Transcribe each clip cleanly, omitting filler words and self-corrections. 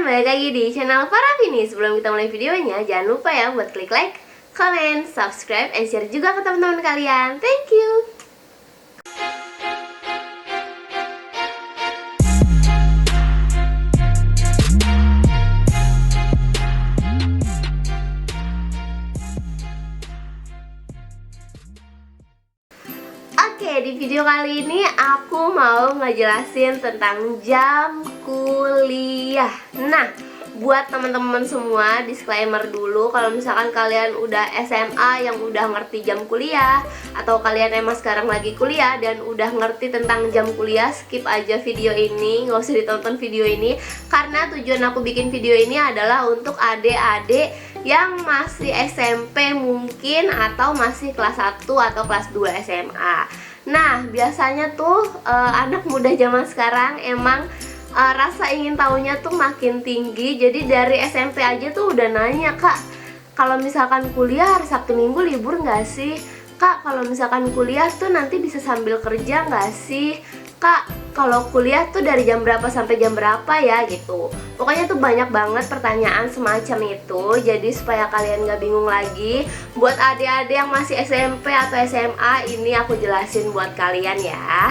teman-teman, balik lagi di channel Farafini. Sebelum kita mulai videonya, jangan lupa ya buat klik like, comment, subscribe, and share juga ke teman-teman kalian. Thank you. Oke, di video kali ini aku mau ngejelasin tentang jam kuliah. Nah, buat teman-teman semua, disclaimer dulu, kalau misalkan kalian udah SMA yang udah ngerti jam kuliah, atau kalian emang sekarang lagi kuliah dan udah ngerti tentang jam kuliah, skip aja video ini, nggak usah ditonton video ini. Karena tujuan aku bikin video ini adalah untuk adik-adik yang masih SMP mungkin, atau masih kelas 1 atau kelas 2 SMA. Nah, biasanya tuh anak muda zaman sekarang emang rasa ingin tahunya tuh makin tinggi. Jadi dari SMP aja tuh udah nanya, "Kak, kalau misalkan kuliah hari Sabtu Minggu libur nggak sih? Kak, kalau misalkan kuliah tuh nanti bisa sambil kerja nggak sih? Kak, kalau kuliah tuh dari jam berapa sampai jam berapa ya?" gitu. Pokoknya tuh banyak banget pertanyaan semacam itu. Jadi supaya kalian gak bingung lagi, buat adik-adik yang masih SMP atau SMA, ini aku jelasin buat kalian ya.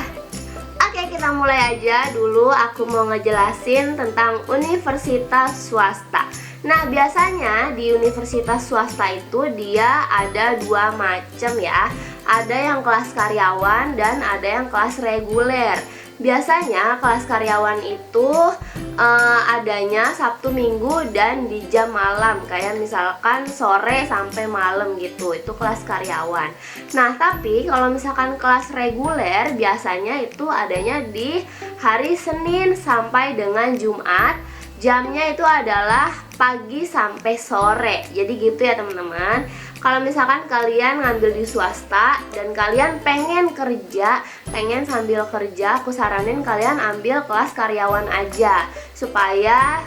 Oke, kita mulai aja dulu. Aku mau ngejelasin tentang universitas swasta. Nah, biasanya di universitas swasta itu dia ada dua macam ya. Ada yang kelas karyawan dan ada yang kelas reguler. Biasanya kelas karyawan itu adanya Sabtu Minggu dan di jam malam, kayak misalkan sore sampai malam gitu. Itu kelas karyawan. Nah, tapi kalau misalkan kelas reguler biasanya itu adanya di hari Senin sampai dengan Jumat. Jamnya itu adalah pagi sampai sore. Jadi gitu ya teman-teman. Kalau misalkan kalian ngambil di swasta dan kalian pengen kerja, pengen sambil kerja, aku saranin kalian ambil kelas karyawan aja, supaya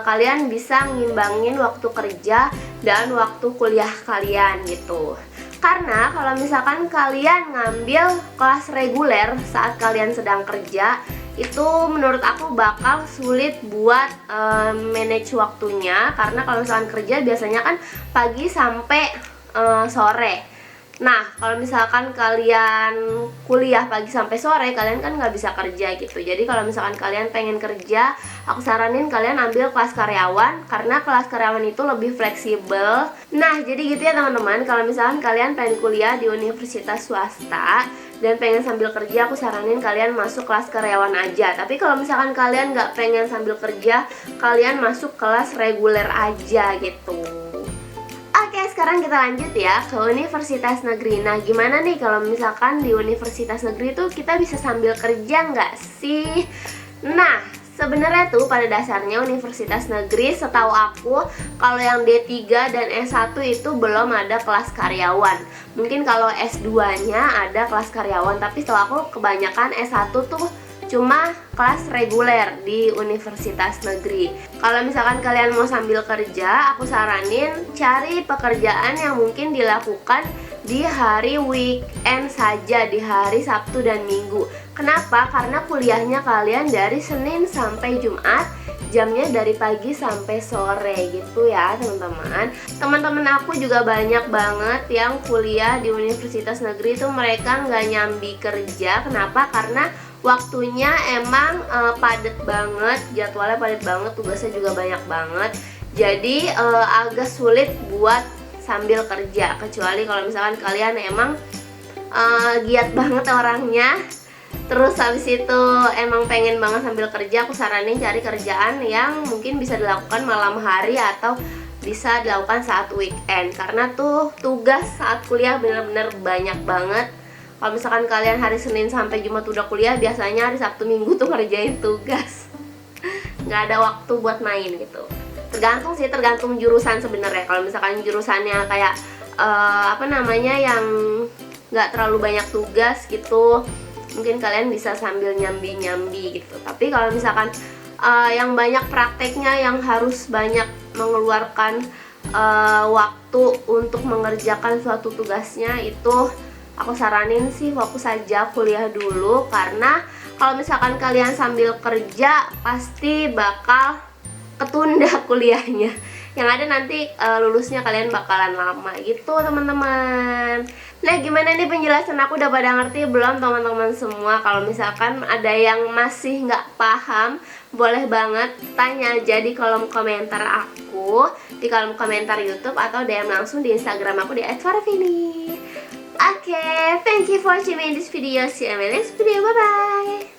kalian bisa ngimbangin waktu kerja dan waktu kuliah kalian gitu. Karena kalau misalkan kalian ngambil kelas reguler saat kalian sedang kerja, itu menurut aku bakal sulit buat manage waktunya. Karena kalau misalkan kerja biasanya kan pagi sampai sore. Nah, kalau misalkan kalian kuliah pagi sampai sore, kalian kan nggak bisa kerja gitu. Jadi kalau misalkan kalian pengen kerja, aku saranin kalian ambil kelas karyawan, karena kelas karyawan itu lebih fleksibel. Nah, jadi gitu ya teman-teman. Kalau misalkan kalian pengen kuliah di universitas swasta dan pengen sambil kerja, aku saranin kalian masuk kelas karyawan aja. Tapi kalau misalkan kalian nggak pengen sambil kerja, kalian masuk kelas reguler aja gitu. Oke, sekarang kita lanjut ya ke universitas negeri. Nah, gimana nih kalau misalkan di universitas negeri tuh kita bisa sambil kerja nggak sih? Nah, sebenarnya tuh pada dasarnya universitas negeri, setahu aku, kalau yang D3 dan S1 itu belum ada kelas karyawan. Mungkin kalau S2-nya ada kelas karyawan, tapi setahu aku kebanyakan S1 tuh cuma kelas reguler di universitas negeri. Kalau misalkan kalian mau sambil kerja, aku saranin cari pekerjaan yang mungkin dilakukan di hari weekend saja, di hari Sabtu dan Minggu. Kenapa? Karena kuliahnya kalian dari Senin sampai Jumat, jamnya dari pagi sampai sore gitu ya teman-teman. Teman-teman aku juga banyak banget yang kuliah di universitas negeri itu mereka nggak nyambi kerja. Kenapa? Karena waktunya emang padat banget, jadwalnya padat banget, tugasnya juga banyak banget. Jadi agak sulit buat sambil kerja, kecuali kalau misalkan kalian emang giat banget orangnya. Terus habis itu emang pengen banget sambil kerja, aku saranin cari kerjaan yang mungkin bisa dilakukan malam hari atau bisa dilakukan saat weekend. Karena tuh tugas saat kuliah bener-bener banyak banget. Kalau misalkan kalian hari Senin sampai Jumat udah kuliah, biasanya hari Sabtu Minggu tuh ngerjain tugas. Nggak ada waktu buat main gitu. Tergantung sih, tergantung jurusan sebenarnya. Kalau misalkan jurusannya kayak yang nggak terlalu banyak tugas gitu, mungkin kalian bisa sambil nyambi-nyambi gitu. Tapi kalau misalkan yang banyak prakteknya, yang harus banyak mengeluarkan waktu untuk mengerjakan suatu tugasnya, itu aku saranin sih fokus saja kuliah dulu. Karena kalau misalkan kalian sambil kerja, pasti bakal ketunda kuliahnya. Yang ada nanti lulusnya kalian bakalan lama gitu teman-teman. Nah gimana nih penjelasan aku, udah pada ngerti belum teman-teman semua? Kalau misalkan ada yang masih nggak paham, boleh banget tanya aja di kolom komentar aku, di kolom komentar YouTube, atau DM langsung di Instagram aku di @farafini. Oke, thank you for watching this video. See you in my next video. Bye bye.